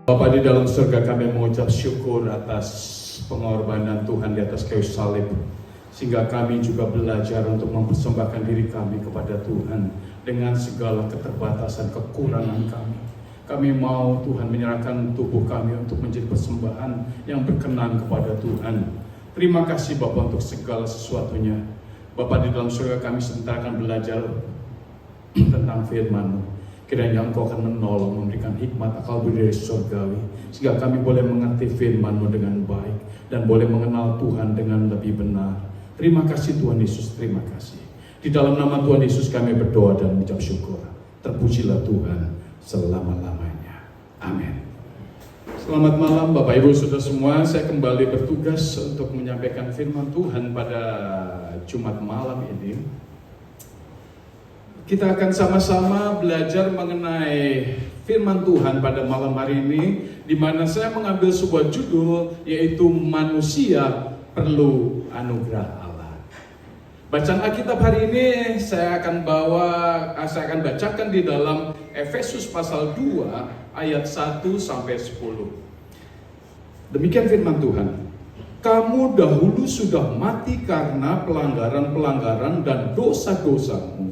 Bapa di dalam surga, kami mengucap syukur atas pengorbanan Tuhan di atas kayu salib, sehingga kami juga belajar untuk mempersembahkan diri kami kepada Tuhan dengan segala keterbatasan, kekurangan kami. Kami mau Tuhan menyerahkan tubuh kami untuk menjadi persembahan yang berkenan kepada Tuhan. Terima kasih Bapa untuk segala sesuatunya. Bapa di dalam surga, kami sebentar akan belajar tentang firman-Mu. Kiranya Engkau akan menolong, memberikan hikmat akal budi dari surgawi, sehingga kami boleh mengerti firman-Mu dengan baik dan boleh mengenal Tuhan dengan lebih benar. Terima kasih Tuhan Yesus, terima kasih. Di dalam nama Tuhan Yesus kami berdoa dan mengucap syukur. Terpujilah Tuhan selama-lamanya. Amin. Selamat malam Bapak Ibu Saudara semua. Saya kembali bertugas untuk menyampaikan firman Tuhan pada Jumat malam ini. Kita akan sama-sama belajar mengenai firman Tuhan pada malam hari ini, di mana saya mengambil sebuah judul, yaitu manusia perlu anugerah Allah. Bacaan Alkitab hari ini saya akan bacakan di dalam Efesus pasal 2 ayat 1 sampai 10. Demikian firman Tuhan. Kamu dahulu sudah mati karena pelanggaran-pelanggaran dan dosa-dosamu.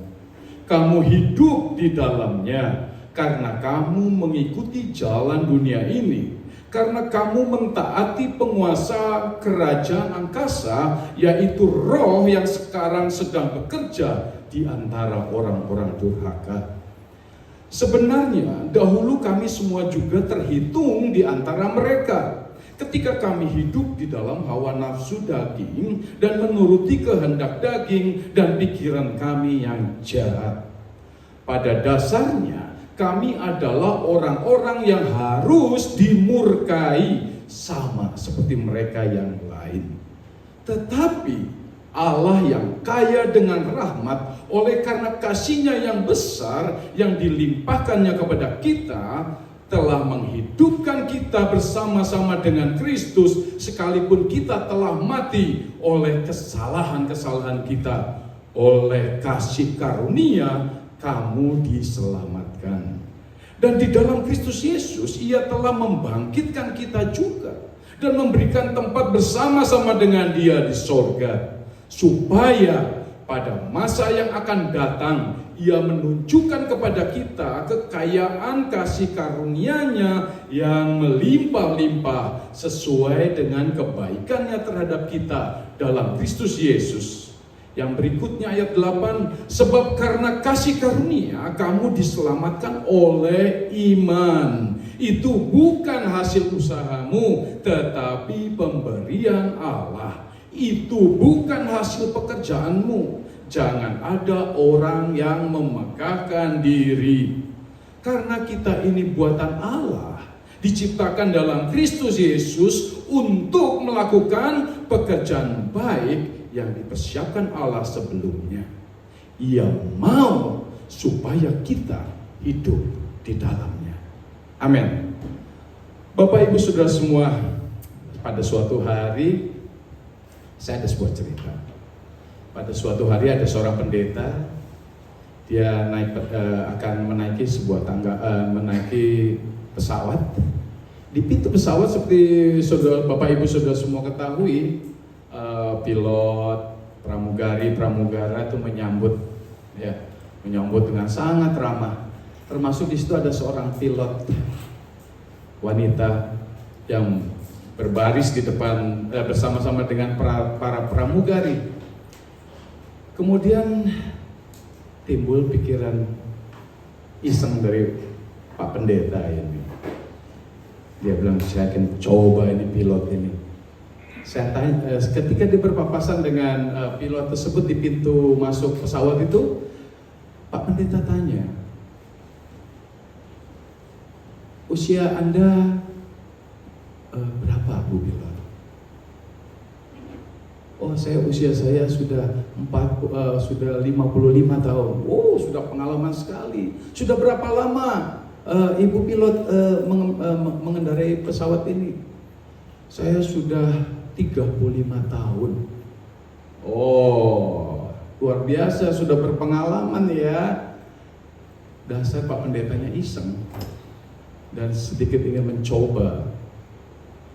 Kamu hidup di dalamnya karena kamu mengikuti jalan dunia ini, karena kamu mentaati penguasa kerajaan angkasa, yaitu roh yang sekarang sedang bekerja di antara orang-orang durhaka. Sebenarnya dahulu kami semua juga terhitung di antara mereka, ketika kami hidup di dalam hawa nafsu daging dan menuruti kehendak daging dan pikiran kami yang jahat. Pada dasarnya kami adalah orang-orang yang harus dimurkai sama seperti mereka yang lain. Tetapi Allah yang kaya dengan rahmat, oleh karena kasih-Nya yang besar yang dilimpahkannya kepada kita, telah menghidupkan kita bersama-sama dengan Kristus, sekalipun kita telah mati oleh kesalahan-kesalahan kita. Oleh kasih karunia kamu diselamatkan. Dan di dalam Kristus Yesus Ia telah membangkitkan kita juga dan memberikan tempat bersama-sama dengan Dia di sorga, supaya pada masa yang akan datang Ia menunjukkan kepada kita kekayaan kasih karunia-Nya yang melimpah-limpah sesuai dengan kebaikan-Nya terhadap kita dalam Kristus Yesus. Yang berikutnya ayat 8, sebab karena kasih karunia kamu diselamatkan oleh iman. Itu bukan hasil usahamu, tetapi pemberian Allah. Itu bukan hasil pekerjaanmu. Jangan ada orang yang memegahkan diri. Karena kita ini buatan Allah, diciptakan dalam Kristus Yesus untuk melakukan pekerjaan baik yang dipersiapkan Allah sebelumnya. Ia mau supaya kita hidup di dalamnya. Amin. Bapak Ibu Saudara semua, pada suatu hari saya ada sebuah cerita. Pada suatu hari ada seorang pendeta, dia akan menaiki sebuah menaiki pesawat. Di pintu pesawat, seperti Bapak Ibu Saudara semua ketahui, pilot, pramugara itu menyambut dengan sangat ramah. Termasuk di situ ada seorang pilot wanita yang berbaris di depan bersama-sama dengan para pramugari. Kemudian timbul pikiran iseng dari Pak Pendeta ini. Dia bilang, saya akan coba ini pilot ini. Saya tanya, ketika dia berpapasan dengan pilot tersebut di pintu masuk pesawat itu, Pak Pendeta tanya, usia Anda berapa, Bu Pilot? Oh, usia saya sudah 55 tahun. Oh, sudah pengalaman sekali. Sudah berapa lama Ibu Pilot mengendarai pesawat ini? Saya sudah 35 tahun. Oh, luar biasa, sudah berpengalaman ya. Dasar Pak Pendetanya iseng. dan sedikit ingin mencoba,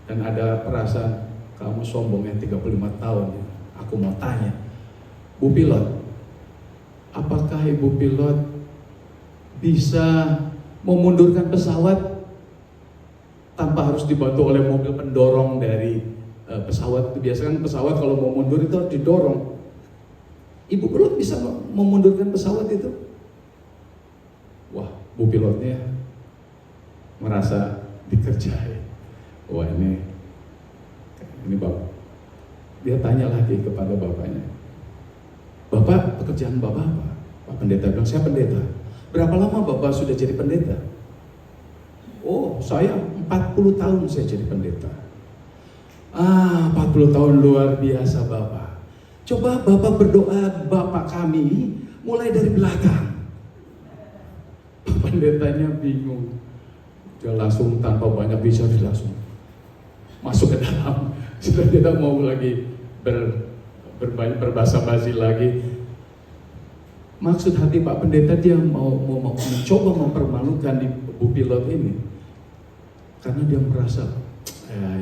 dan ada perasaan kamu sombongnya 35 tahun ya. Aku mau tanya, Bu pilot, apakah Ibu pilot bisa memundurkan pesawat tanpa harus dibantu oleh mobil pendorong dari pesawat? Biasanya kan pesawat kalau mau mundur itu harus didorong. Ibu pilot bisa memundurkan pesawat itu? Wah, Bu pilotnya merasa dikerjai. Wah, ini Bapak. Dia tanya lagi kepada bapaknya, Bapak, pekerjaan Bapak apa? Pak pendeta bilang, saya pendeta. Berapa lama Bapak sudah jadi pendeta? Oh, saya 40 tahun saya jadi pendeta. 40 tahun luar biasa Bapak. Coba Bapak berdoa, Bapak kami mulai dari belakang. Pendetanya bingung. Dia langsung tanpa banyak bicara, dia langsung masuk ke dalam. Sudah tidak mau lagi berbahasa basi lagi. Maksud hati Pak Pendeta, dia mau mencoba mempermalukan di Bu pilot ini, karena dia merasa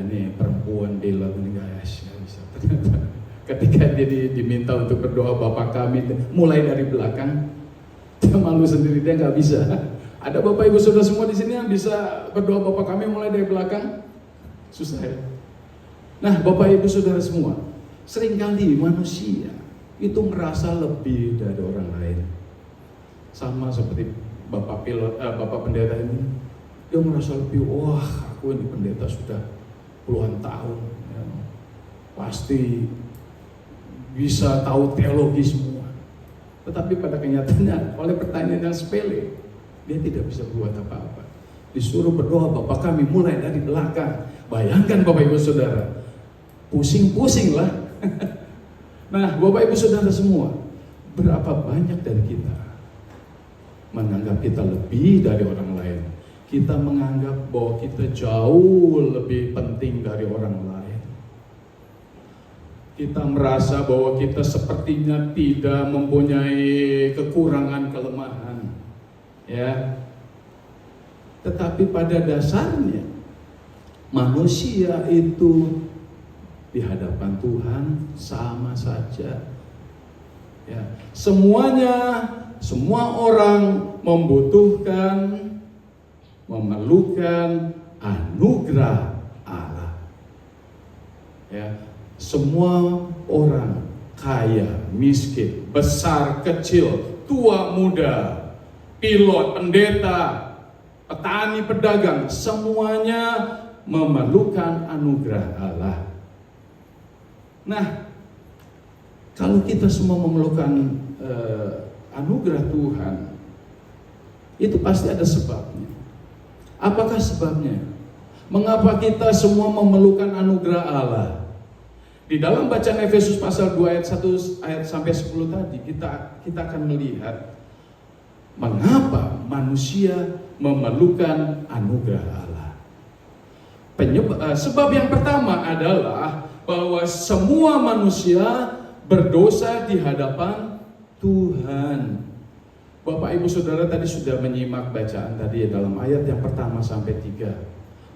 ini perempuan pilot ini guys, bisa. Ternyata ketika dia diminta untuk berdoa Bapak kami mulai dari belakang, dia malu sendiri, dia nggak bisa. Ada Bapak Ibu Saudara semua di sini yang bisa berdoa Bapak kami mulai dari belakang? Susah ya. Nah, Bapak Ibu Saudara semua, seringkali manusia itu merasa lebih dari orang lain. Sama seperti Bapak pilot, Bapak pendeta ini, dia merasa lebih, wah aku ini pendeta sudah puluhan tahun, ya. Pasti bisa tahu teologi semua. Tetapi pada kenyataannya, oleh pertanyaan yang sepele, dia tidak bisa berbuat apa-apa. Disuruh berdoa Bapak kami mulai dari belakang. Bayangkan Bapak Ibu Saudara, pusing-pusing lah. Nah, Bapak Ibu Saudara semua, berapa banyak dari kita menganggap kita lebih dari orang lain. Kita menganggap bahwa kita jauh lebih penting dari orang lain. Kita merasa bahwa kita sepertinya tidak mempunyai kekurangan, kelemahan. Ya. Tetapi pada dasarnya manusia itu di hadapan Tuhan sama saja. Ya, semua orang membutuhkan, memerlukan anugerah Allah. Ya, semua orang kaya, miskin, besar, kecil, tua, muda, pilot, pendeta, petani, pedagang, semuanya memerlukan anugerah Allah. Nah, kalau kita semua memerlukan anugerah Tuhan, itu pasti ada sebabnya. Apakah sebabnya? Mengapa kita semua memerlukan anugerah Allah? Di dalam bacaan Efesus pasal 2 ayat 1 ayat sampai 10 tadi, kita akan melihat mengapa manusia memerlukan anugerah Allah. Sebab yang pertama adalah bahwa semua manusia berdosa di hadapan Tuhan. Bapak Ibu Saudara tadi sudah menyimak bacaan tadi dalam ayat yang pertama sampai 3.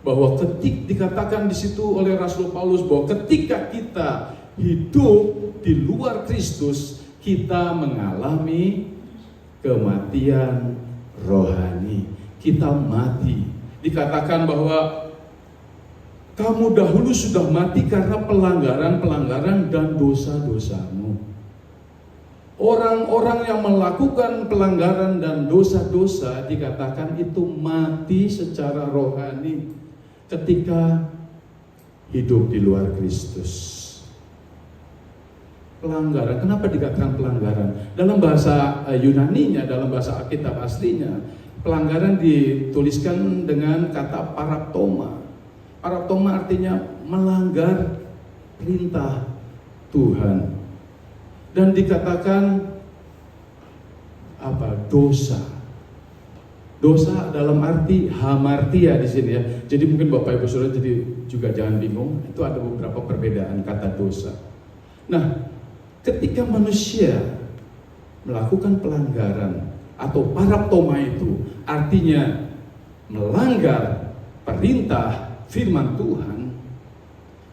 Bahwa dikatakan di situ oleh Rasul Paulus bahwa ketika kita hidup di luar Kristus, kita mengalami kematian rohani. Kita mati. Dikatakan bahwa kamu dahulu sudah mati karena pelanggaran-pelanggaran dan dosa-dosamu. Orang-orang yang melakukan pelanggaran dan dosa-dosa dikatakan itu mati secara rohani ketika hidup di luar Kristus. Pelanggaran, kenapa dikatakan pelanggaran? Dalam bahasa Yunaninya, dalam bahasa Alkitab aslinya, pelanggaran dituliskan dengan kata paraptoma. Paraptoma artinya melanggar perintah Tuhan. Dan dikatakan apa? Dosa. Dosa dalam arti hamartia di sini ya. Jadi mungkin Bapak Ibu Saudara jadi juga jangan bingung, itu ada beberapa perbedaan kata dosa. Nah, ketika manusia melakukan pelanggaran atau paraptoma itu artinya melanggar perintah firman Tuhan,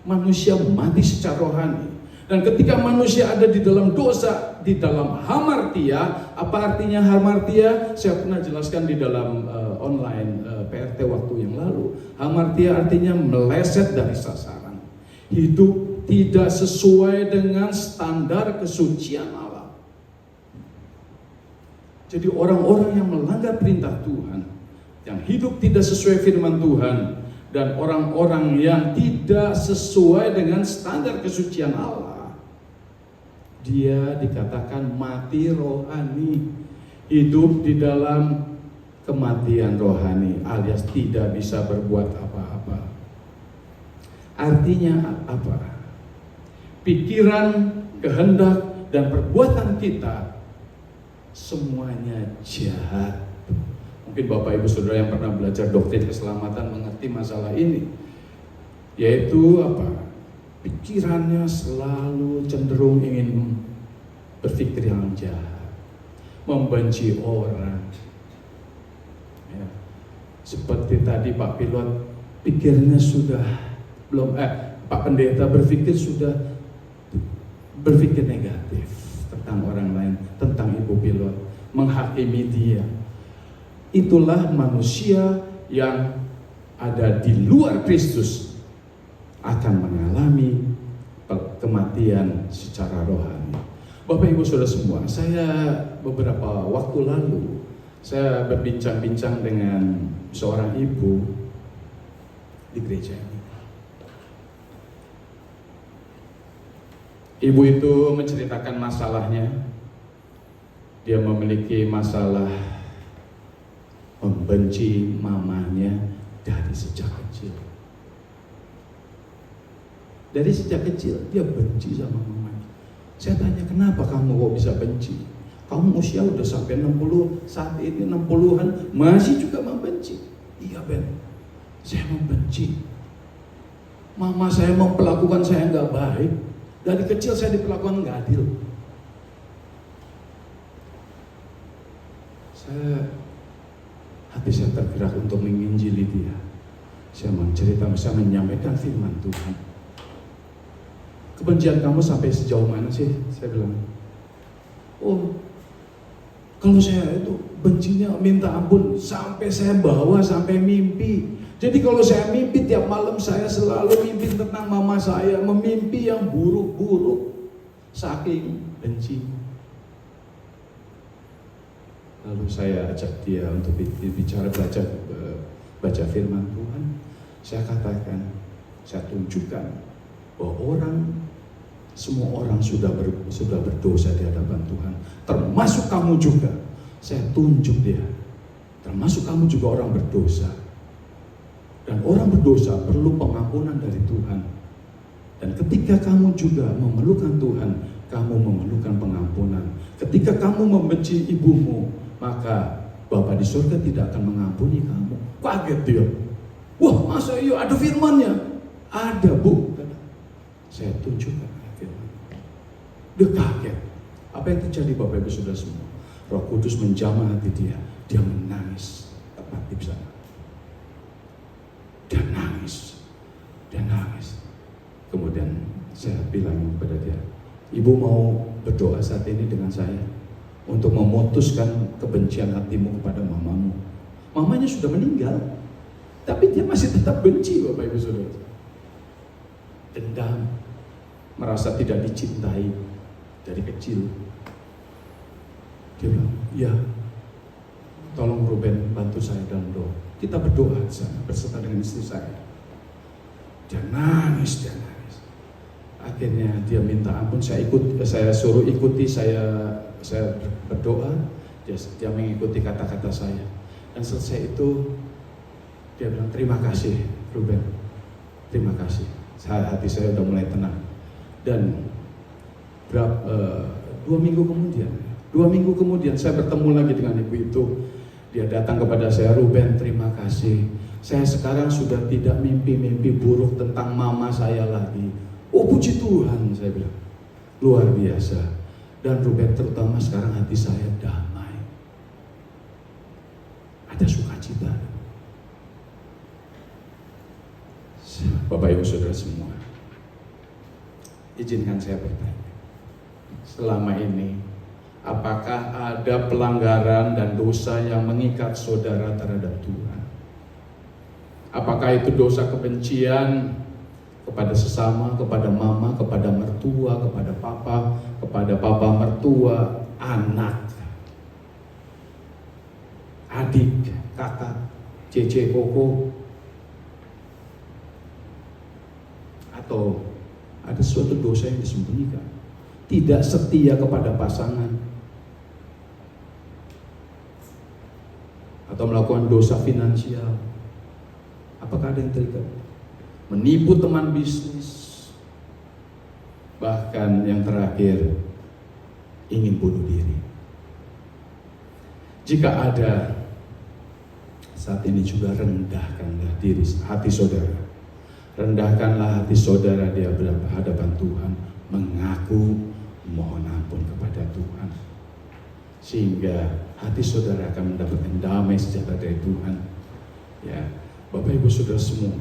manusia mati secara rohani. Dan ketika manusia ada di dalam dosa, di dalam hamartia, apa artinya hamartia? Saya pernah jelaskan di dalam online PRT waktu yang lalu. Hamartia artinya meleset dari sasaran. Hidup tidak sesuai dengan standar kesucian Allah. Jadi orang-orang yang melanggar perintah Tuhan, yang hidup tidak sesuai firman Tuhan, dan orang-orang yang tidak sesuai dengan standar kesucian Allah, dia dikatakan mati rohani, hidup di dalam kematian rohani, alias tidak bisa berbuat apa-apa. Artinya apa? Pikiran, kehendak, dan perbuatan kita semuanya jahat. Mungkin Bapak Ibu Saudara yang pernah belajar doktrin keselamatan mengerti masalah ini, yaitu apa? Pikirannya selalu cenderung ingin berpikir yang jahat, membenci orang. Ya. Seperti tadi Pak Pilot, pikirnya sudah belum, Pak Pendeta sudah berpikir negatif tentang orang lain, tentang Ibu Pilot, menghakimi dia. Itulah manusia yang ada di luar Kristus akan mengalami kematian secara rohani. Bapak Ibu Saudara semua, saya beberapa waktu lalu saya berbincang-bincang dengan seorang ibu di gereja ini. Ibu itu menceritakan masalahnya. Dia memiliki masalah membenci mamanya dari sejak kecil. Dari sejak kecil dia benci sama mamanya. Saya tanya, kenapa kamu kok bisa benci? Kamu usia udah sampai 60, saat ini 60-an masih juga membenci. Iya Ben, saya membenci. Mama saya memperlakukan saya nggak baik. Dari kecil saya diperlakukan nggak adil. Hati saya tergerak untuk menginjili dia. Saya menyampaikan firman Tuhan. Kebencian kamu sampai sejauh mana sih? Saya bilang, oh, kalau saya itu bencinya minta ampun sampai saya bawa sampai mimpi. Jadi kalau saya mimpi tiap malam, saya selalu mimpi tentang mama saya, memimpi yang buruk-buruk, saking benci. Lalu saya ajak dia untuk bicara, baca firman Tuhan. Saya katakan, saya tunjukkan bahwa semua orang sudah berdosa di hadapan Tuhan, termasuk kamu juga. Saya tunjuk dia, termasuk kamu juga orang berdosa. Dan orang berdosa perlu pengampunan dari Tuhan. Dan ketika kamu juga memerlukan Tuhan, kamu memerlukan pengampunan. Ketika kamu membenci ibumu, maka Bapa di surga tidak akan mengampuni kamu. Kaget dia. Wah, masa iya ada firmannya? Ada, Bu. Saya tunjukkan firman. Dia kaget. Apa yang terjadi Bapak Ibu Saudara semua? Roh Kudus menjamah hati dia. Dia menangis tepat di sana. Dia nangis. Kemudian saya bilang kepada dia, Ibu mau berdoa saat ini dengan saya untuk memutuskan kebencian hatimu kepada mamamu. Mamanya sudah meninggal, tapi dia masih tetap benci Bapak Ibu Saudara. Dendam, merasa tidak dicintai dari kecil. Dia bilang, ya, tolong Ruben bantu saya dalam doa. Kita berdoa beserta dengan istri saya. Dia nangis. Akhirnya dia minta ampun. Saya suruh ikuti, saya berdoa. Dia mengikuti kata-kata saya. Dan selesai itu dia bilang, terima kasih Ruben, terima kasih. Hati saya udah mulai tenang. Dan 2 minggu kemudian saya bertemu lagi dengan ibu itu. Dia datang kepada saya, Ruben, terima kasih. Saya sekarang sudah tidak mimpi-mimpi buruk tentang mama saya lagi. Oh, puji Tuhan, saya bilang. Luar biasa. Dan Ruben, terutama sekarang hati saya damai. Ada sukacita. Bapak Ibu Saudara semua, izinkan saya bertanya, selama ini apakah ada pelanggaran dan dosa yang mengikat saudara terhadap Tuhan? Apakah itu dosa kebencian kepada sesama, kepada mama, kepada mertua, kepada papa mertua, anak, adik, kakak, cece, koko, atau ada suatu dosa yang disembunyikan, tidak setia kepada pasangan, atau melakukan dosa finansial. Apakah ada yang terikat? Menipu teman bisnis, bahkan yang terakhir ingin bunuh diri. Jika ada, saat ini juga rendahkanlah hati saudara. Rendahkanlah hati saudara di hadapan Tuhan, mengaku mohon ampun kepada Tuhan, sehingga hati saudara akan mendapatkan damai sejahtera dari Tuhan. Ya, Bapak Ibu Saudara semua,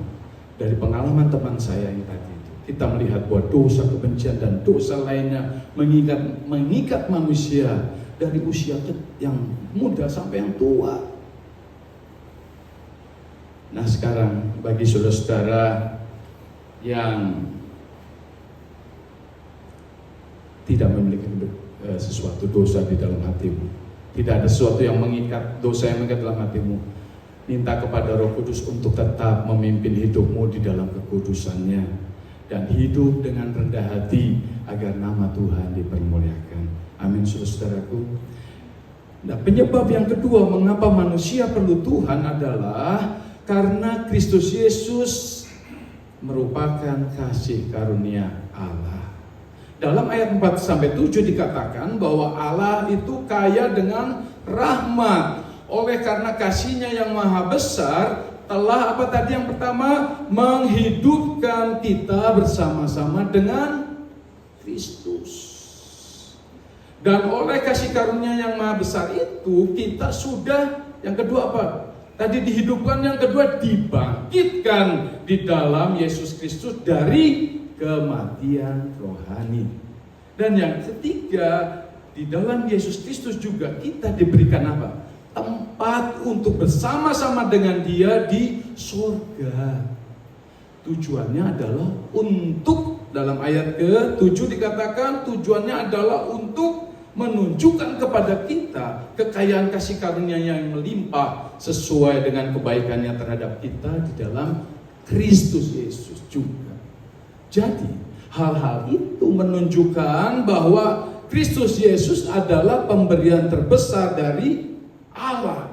dari pengalaman teman saya yang tadi itu, kita melihat bahwa dosa kebencian dan dosa lainnya mengikat manusia dari usia yang muda sampai yang tua. Nah sekarang bagi saudara-saudara yang tidak memiliki sesuatu dosa di dalam hatimu, tidak ada sesuatu yang mengikat, dosa yang mengikat dalam hatimu, minta kepada Roh Kudus untuk tetap memimpin hidupmu di dalam kekudusannya dan hidup dengan rendah hati agar nama Tuhan dipermuliakan. Amin, saudara-saudaraku. Nah, penyebab yang kedua mengapa manusia perlu Tuhan adalah karena Kristus Yesus merupakan kasih karunia Allah. Dalam ayat 4-7 dikatakan bahwa Allah itu kaya dengan rahmat. Oleh karena kasih-Nya yang maha besar, telah apa tadi yang pertama? Menghidupkan kita bersama-sama dengan Kristus. Dan oleh kasih karunia yang maha besar itu, kita sudah, yang kedua apa? Tadi dihidupkan, yang kedua dibangkitkan di dalam Yesus Kristus dari kematian rohani. Dan yang ketiga, di dalam Yesus Kristus juga kita diberikan apa? Tempat untuk bersama-sama dengan Dia di surga. Tujuannya adalah untuk, dalam ayat ke-7 dikatakan tujuannya adalah untuk menunjukkan kepada kita kekayaan kasih karunia yang melimpah sesuai dengan kebaikannya terhadap kita di dalam Kristus Yesus juga. Jadi hal-hal itu menunjukkan bahwa Kristus Yesus adalah pemberian terbesar dari Allah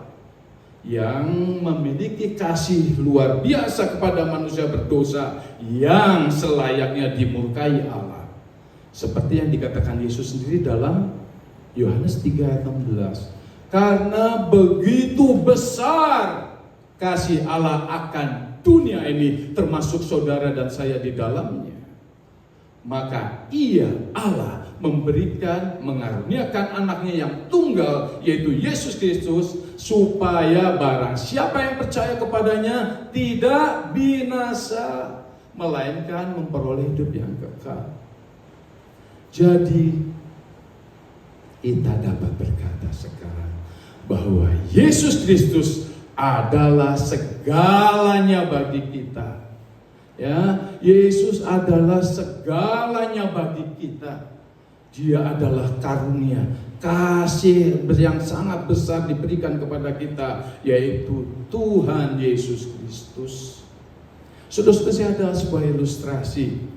yang memiliki kasih luar biasa kepada manusia berdosa yang selayaknya dimurkai Allah. Seperti yang dikatakan Yesus sendiri dalam Yohanes 3 ayat 16. Karena begitu besar kasih Allah akan dunia ini, termasuk saudara dan saya di dalamnya, maka Ia, Allah, mengaruniakan anaknya yang tunggal, yaitu Yesus Kristus, supaya barang siapa yang percaya kepadanya tidak binasa, melainkan memperoleh hidup yang kekal. Jadi kita dapat berkata sekarang bahwa Yesus Kristus adalah segalanya bagi kita. Ya, Yesus adalah segalanya bagi kita. Dia adalah karunia, kasih yang sangat besar diberikan kepada kita, yaitu Tuhan Yesus Kristus. Saudara-saudara, saya ada sebuah ilustrasi.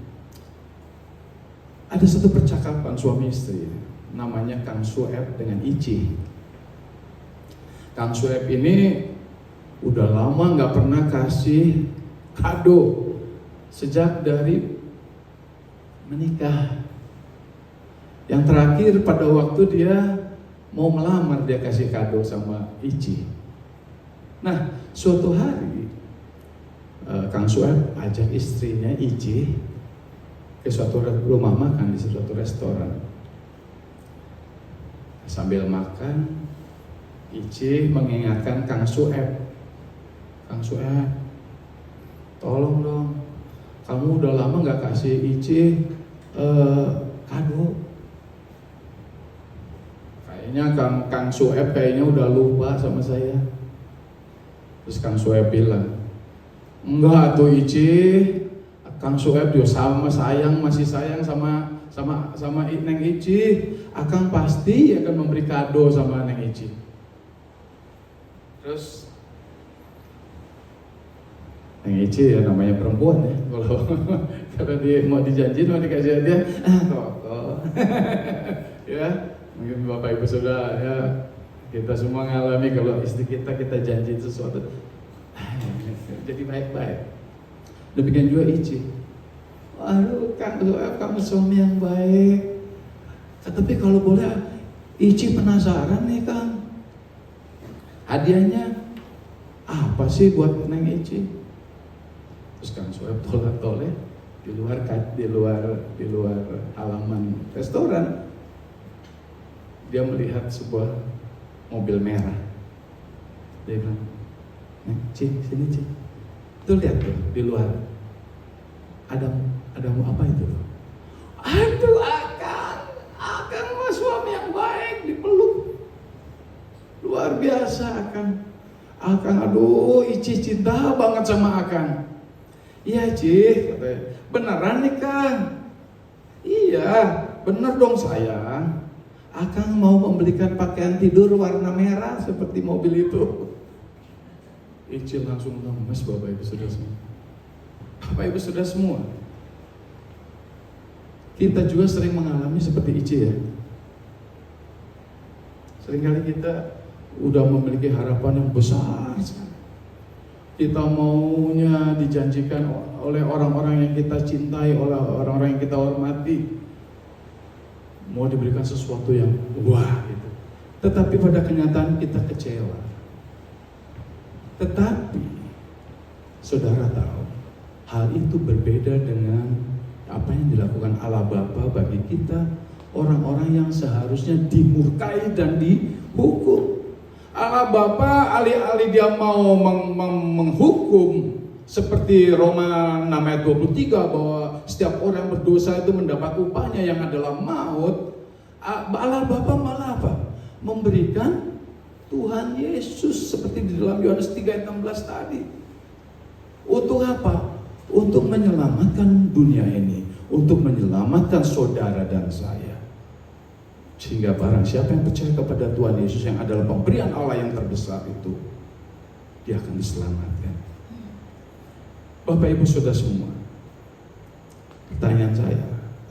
Ada satu percakapan suami istri, namanya Kang Sueb dengan Ici. Kang Sueb ini udah lama nggak pernah kasih kado sejak dari menikah. Yang terakhir pada waktu dia mau melamar, dia kasih kado sama Ici. Nah, suatu hari Kang Sueb ajak istrinya Ici ke suatu rumah makan di suatu restoran. Sambil makan, Ici mengingatkan Kang Sueb, Kang Sueb, tolong dong, kamu udah lama nggak kasih Ici kado. Kayaknya Kang Sueb kayaknya udah lupa sama saya. Terus Kang Sueb bilang, enggak tuh Ici, Kang Sueb juga sama sayang, masih sayang sama Neng Ici. Akang pasti akan memberi kado sama Neng Ici. Terus Neng Ici ya namanya perempuan ya, kalau dia mau dijanjiin mau dikasih dia, kok ya mungkin Bapak Ibu Saudara ya, kita semua ngalami kalau istri kita janji sesuatu jadi baik-baik. Demikian juga Ici. Aduh, kamu suami yang baik. Tapi kalau boleh, Ici penasaran nih Kang, hadiahnya apa sih buat Neng Ici? Terus Kang Sueb tolak-tolak di luar halaman restoran, dia melihat sebuah mobil merah. Dia bilang, Ci, sini Ci. Tuh lihat tuh di luar. Ada apa itu? Aduh, Akang mah suami yang baik, dipeluk. Luar biasa Akang, aduh Ici cinta banget sama Akang. Iya Ci, katanya, beneran nih Kang? Iya, bener dong sayang. Akang mau membelikan pakaian tidur warna merah seperti mobil itu. Ici langsung lemes, Bapak Ibu Saudara semua. Bapak Ibu Saudara semua, kita juga sering mengalami seperti Ici ya. Seringkali kita udah memiliki harapan yang besar sekali. Kita maunya dijanjikan oleh orang-orang yang kita cintai, oleh orang-orang yang kita hormati, mau diberikan sesuatu yang wah gitu. Tetapi pada kenyataan kita kecewa. Tetapi saudara tahu, hal itu berbeda dengan apa yang dilakukan Allah Bapa bagi kita, orang-orang yang seharusnya dimurkai dan dihukum. Allah Bapa alih-alih dia mau menghukum seperti Roma 6 ayat 23 bahwa setiap orang berdosa itu mendapat upahnya yang adalah maut. Allah Bapa malah apa? Memberikan Tuhan Yesus seperti di dalam Yohanes 3 ayat 16 tadi. Untuk apa? Untuk menyelamatkan dunia ini, untuk menyelamatkan saudara dan saya. Sehingga barang siapa yang percaya kepada Tuhan Yesus yang adalah pemberian Allah yang terbesar itu, dia akan diselamatkan. Bapak Ibu Saudara semua, pertanyaan saya,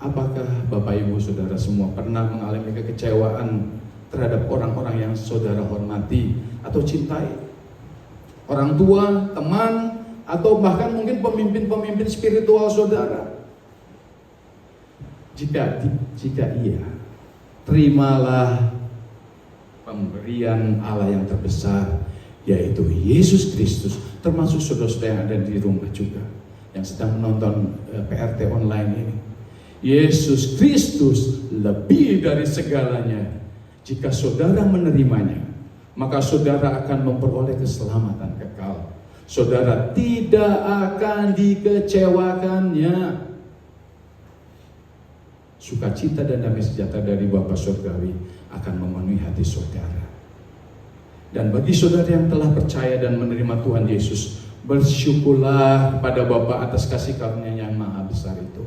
apakah Bapak Ibu Saudara semua pernah mengalami kekecewaan terhadap orang-orang yang saudara hormati atau cintai? Orang tua, teman, atau bahkan mungkin pemimpin-pemimpin spiritual saudara? Jika iya, terimalah pemberian Allah yang terbesar, yaitu Yesus Kristus. Termasuk saudara-saudara yang ada di rumah juga, yang sedang menonton PRT online ini. Yesus Kristus lebih dari segalanya. Jika saudara menerimanya, maka saudara akan memperoleh keselamatan kekal. Saudara tidak akan dikecewakannya. Sukacita dan damai sejahtera dari Bapa Surgawi akan memenuhi hati saudara. Dan bagi saudara yang telah percaya dan menerima Tuhan Yesus, bersyukurlah pada Bapa atas kasih karunia yang maha besar itu.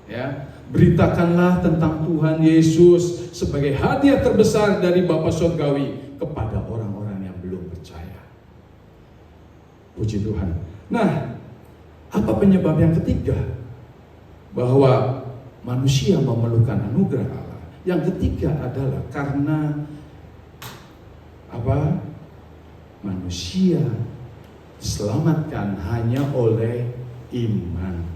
Ya, beritakanlah tentang Tuhan Yesus sebagai hadiah terbesar dari Bapa Surgawi kepada orang-orang yang belum percaya. Puji Tuhan. Nah, apa penyebab yang ketiga? Bahwa manusia memerlukan anugerah Allah. Yang ketiga adalah karena apa? Manusia diselamatkan hanya oleh iman.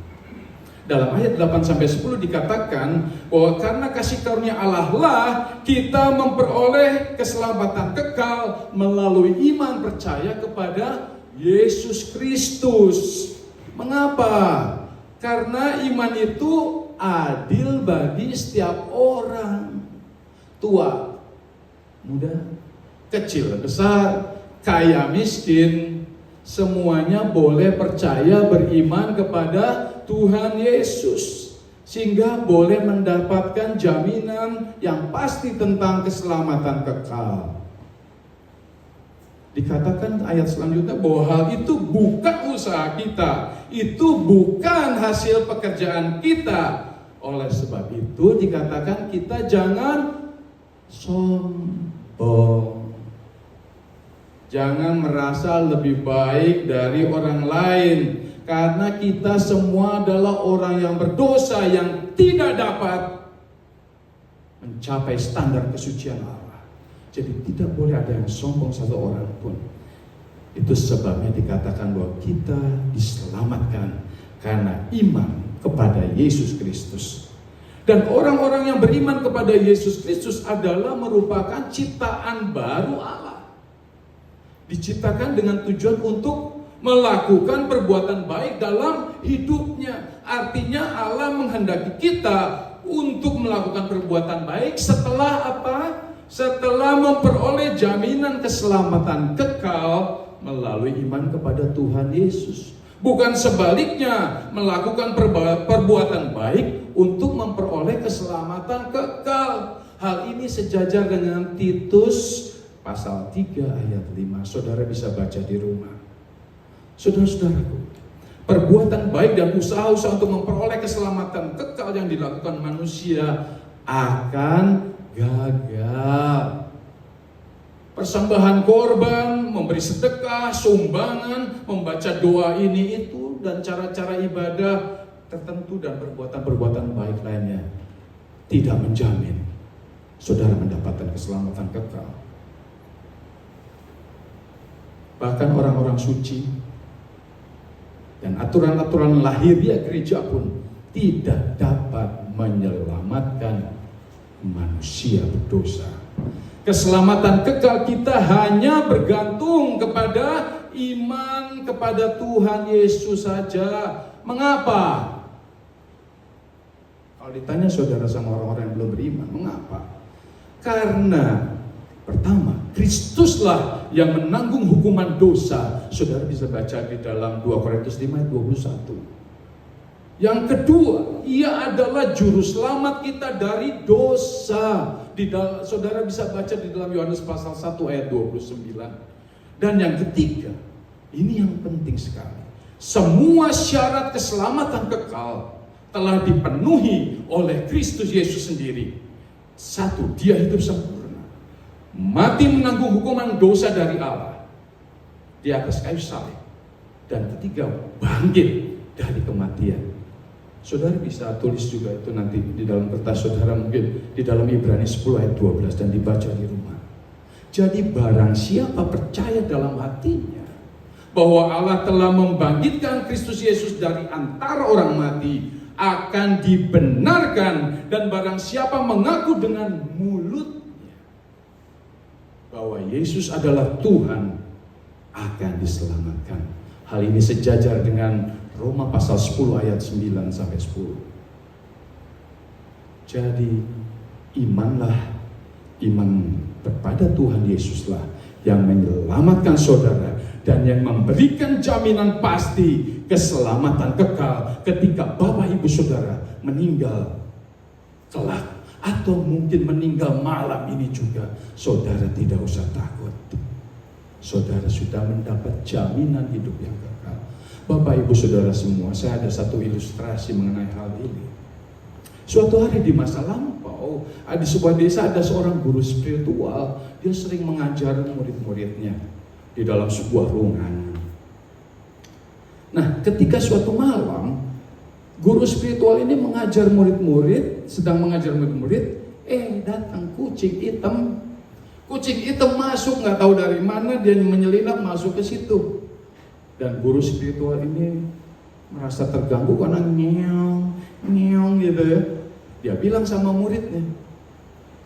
Dalam ayat 8-10 dikatakan bahwa karena kasih karunia Allah lah kita memperoleh keselamatan kekal melalui iman percaya kepada Yesus Kristus. Mengapa? Karena iman itu adil bagi setiap orang, tua, muda, kecil, besar, kaya, miskin, Semuanya boleh percaya beriman kepada Tuhan Yesus, sehingga boleh mendapatkan jaminan yang pasti tentang keselamatan kekal. Dikatakan ayat selanjutnya bahwa hal itu bukan usaha kita, itu bukan hasil pekerjaan kita. Oleh sebab itu dikatakan kita jangan sombong. Jangan merasa lebih baik dari orang lain, karena kita semua adalah orang yang berdosa yang tidak dapat mencapai standar kesucian Allah. Jadi tidak boleh ada yang sombong satu orang pun. Itu sebabnya dikatakan bahwa kita diselamatkan karena iman kepada Yesus Kristus. Dan orang-orang yang beriman kepada Yesus Kristus adalah merupakan ciptaan baru Allah. Diciptakan dengan tujuan untuk melakukan perbuatan baik dalam hidupnya. Artinya Allah menghendaki kita untuk melakukan perbuatan baik setelah apa? Setelah memperoleh jaminan keselamatan kekal melalui iman kepada Tuhan Yesus. Bukan sebaliknya, melakukan perbuatan baik untuk memperoleh keselamatan kekal. Hal ini sejajar dengan Titus pasal 3 ayat 5. Saudara bisa baca di rumah. Saudara-saudaraku, perbuatan baik dan usaha-usaha untuk memperoleh keselamatan kekal yang dilakukan manusia akan gagal. Persembahan korban, memberi sedekah, sumbangan, membaca doa ini itu, dan cara-cara ibadah tertentu dan perbuatan-perbuatan baik lainnya tidak menjamin saudara mendapatkan keselamatan kekal. Bahkan orang-orang suci dan aturan-aturan lahiriah gereja pun tidak dapat menyelamatkan manusia berdosa. Keselamatan kekal kita hanya bergantung kepada iman kepada Tuhan Yesus saja. Mengapa? Kalau ditanya saudara sama orang-orang yang belum beriman, mengapa? Karena pertama, Kristuslah yang menanggung hukuman dosa. Saudara bisa baca di dalam 2 Korintus 5 ayat 21. Yang kedua, Ia adalah juru selamat kita dari dosa. Saudara bisa baca di dalam Yohanes pasal 1 ayat 29. Dan yang ketiga, ini yang penting sekali. Semua syarat keselamatan kekal telah dipenuhi oleh Kristus Yesus sendiri. Satu, Dia hidup sempurna, mati menanggung hukuman dosa dari Allah di atas kayu salib. Dan ketiga, bangkit dari kematian. Saudara bisa tulis juga itu nanti di dalam kertas saudara, mungkin di dalam Ibrani 10 ayat 12, dan dibaca di rumah. Jadi barang siapa percaya dalam hatinya bahwa Allah telah membangkitkan Kristus Yesus dari antara orang mati, akan dibenarkan. Dan barang siapa mengaku dengan mulutnya bahwa Yesus adalah Tuhan, akan diselamatkan. Hal ini sejajar dengan Roma pasal 10 ayat 9 sampai 10. Jadi imanlah, iman kepada Tuhan Yesuslah yang menyelamatkan saudara dan yang memberikan jaminan pasti keselamatan kekal ketika Bapak Ibu saudara meninggal kelak, atau mungkin meninggal malam ini juga. Saudara tidak usah takut. Saudara sudah mendapat jaminan hidup yang kekal. Bapak Ibu saudara semua, saya ada satu ilustrasi mengenai hal ini. Suatu hari di masa lampau, di sebuah desa ada seorang guru spiritual. Dia sering mengajar murid-muridnya di dalam sebuah ruangan. Nah, ketika suatu malam guru spiritual ini mengajar murid-murid, sedang mengajar murid-murid, datang kucing hitam. Kucing hitam masuk, nggak tahu dari mana, dia menyelinap masuk ke situ. Dan guru spiritual ini merasa terganggu karena nyeong gitu ya. Dia bilang sama muridnya,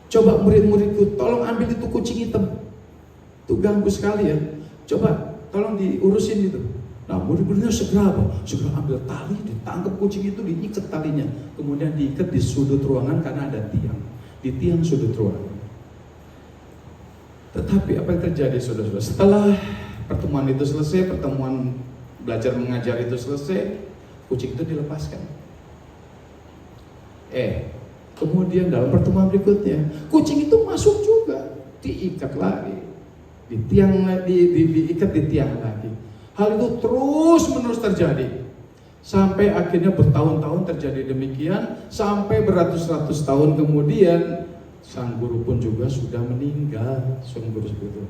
coba murid-muridku tolong ambil itu kucing hitam. Itu ganggu sekali ya. Coba tolong diurusin gitu. Nah, murid-muridnya segera ambil tali, ditangkap kucing itu, diikat talinya. Kemudian diikat di sudut ruangan karena ada tiang. Di tiang sudut ruangan. Tetapi apa yang terjadi saudara-saudara? Setelah pertemuan itu selesai, pertemuan belajar mengajar itu selesai, kucing itu dilepaskan. Kemudian dalam pertemuan berikutnya, kucing itu masuk juga, diikat lagi, diikat di tiang lagi. Hal itu terus menerus terjadi. Sampai akhirnya bertahun-tahun terjadi demikian, sampai beratus-ratus tahun kemudian sang guru pun juga sudah meninggal, sang guru itu.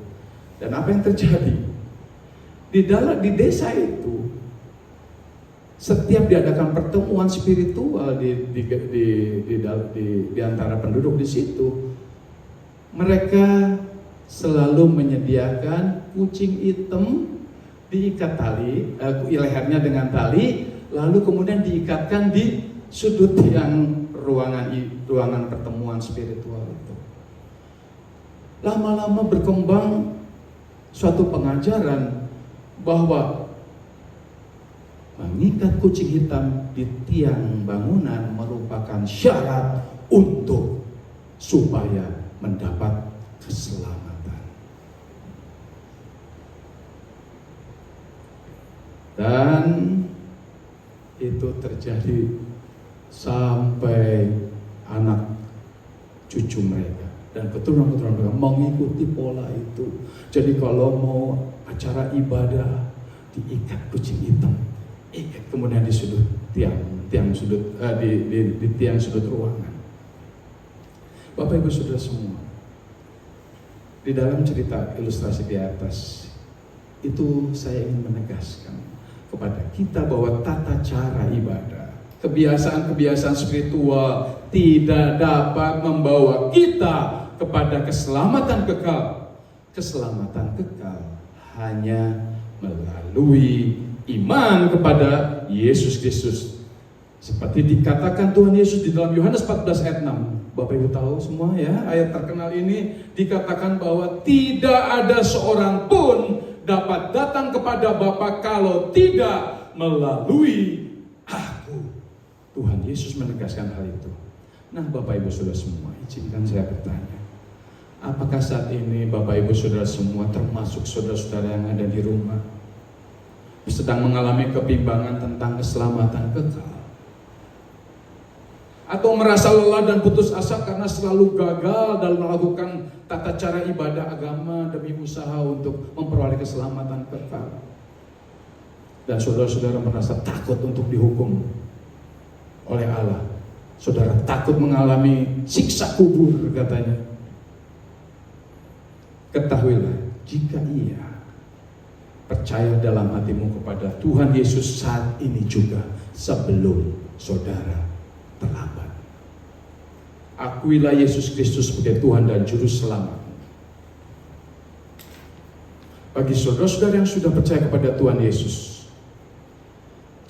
Dan apa yang terjadi? Di desa itu, setiap diadakan pertemuan spiritual di antara penduduk di situ, mereka selalu menyediakan kucing hitam diikat tali, lehernya dengan tali, lalu kemudian diikatkan di sudut yang ruangan pertemuan spiritual itu. Lama-lama berkembang suatu pengajaran bahwa mengikat kucing hitam di tiang bangunan merupakan syarat untuk supaya mendapat keselamatan. Dan itu terjadi sampai anak cucu mereka dan keturunan-keturunan mereka mengikuti pola itu. Jadi kalau mau acara ibadah, diikat kucing hitam, ikat kemudian di sudut tiang sudut di tiang sudut ruangan. Bapak Ibu Saudara semua, di dalam cerita ilustrasi di atas itu saya ingin menegaskan kepada kita bahwa tata cara ibadah, kebiasaan-kebiasaan spiritual tidak dapat membawa kita kepada keselamatan kekal. Keselamatan kekal hanya melalui iman kepada Yesus Kristus. Seperti dikatakan Tuhan Yesus di dalam Yohanes 14 ayat 6. Bapak Ibu tahu semua ya, ayat terkenal ini dikatakan bahwa tidak ada seorang pun dapat datang kepada Bapa kalau tidak melalui aku. Tuhan Yesus menegaskan hal itu. Nah, Bapak Ibu Saudara semua, izinkan saya bertanya. Apakah saat ini Bapak Ibu Saudara semua, termasuk saudara-saudara yang ada di rumah, sedang mengalami kebimbangan tentang keselamatan kekal? Atau merasa lelah dan putus asa karena selalu gagal dalam melakukan tata cara ibadah agama demi usaha untuk memperoleh keselamatan kekal? Dan saudara-saudara merasa takut untuk dihukum oleh Allah. Saudara takut mengalami siksa kubur katanya. Ketahuilah, jika ia percaya dalam hatimu kepada Tuhan Yesus saat ini juga, sebelum saudara terlambat. Akuilah Yesus Kristus sebagai Tuhan dan Juru Selamat. Bagi saudara-saudara yang sudah percaya kepada Tuhan Yesus,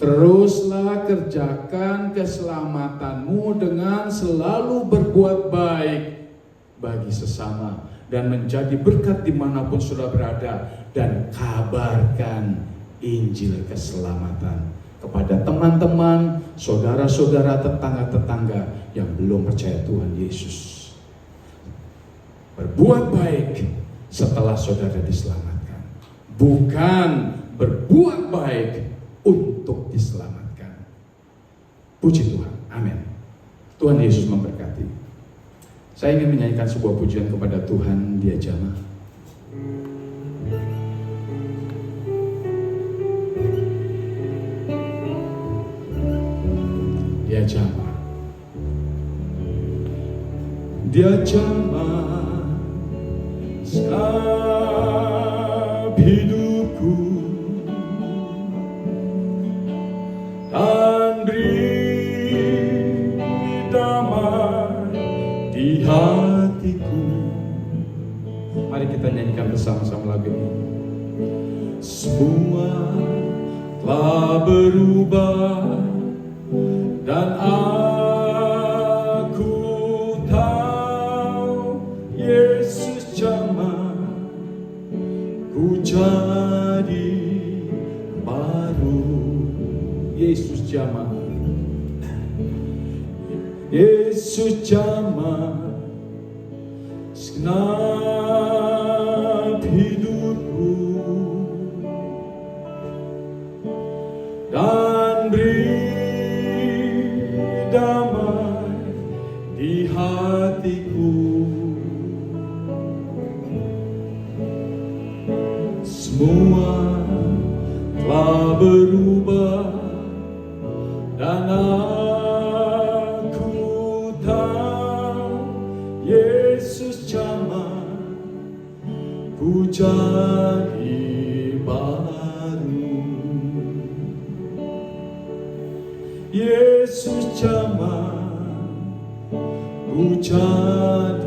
teruslah kerjakan keselamatanmu dengan selalu berbuat baik bagi sesama dan menjadi berkat dimanapun saudara berada, dan kabarkan Injil keselamatan kepada teman-teman, saudara-saudara, tetangga-tetangga yang belum percaya Tuhan Yesus. Berbuat baik setelah saudara diselamatkan, bukan berbuat baik untuk diselamatkan. Puji Tuhan, amin. Tuhan Yesus memberkati. Saya ingin menyanyikan sebuah pujian kepada Tuhan, Dia Jamah. Dia jamah, Dia jamah segenap hidupku dan beri damai di hatiku. Mari kita nyanyikan bersama-sama lagu ini. Semua telah berubah dan aku tahu Yesus jamah, ku jadi baru. Yesus jamah, Yesus jamah segenap hidupku semua telah berubah, dan aku tahu Yesus jamah ku jadi baru. Yesus jamah ku jadi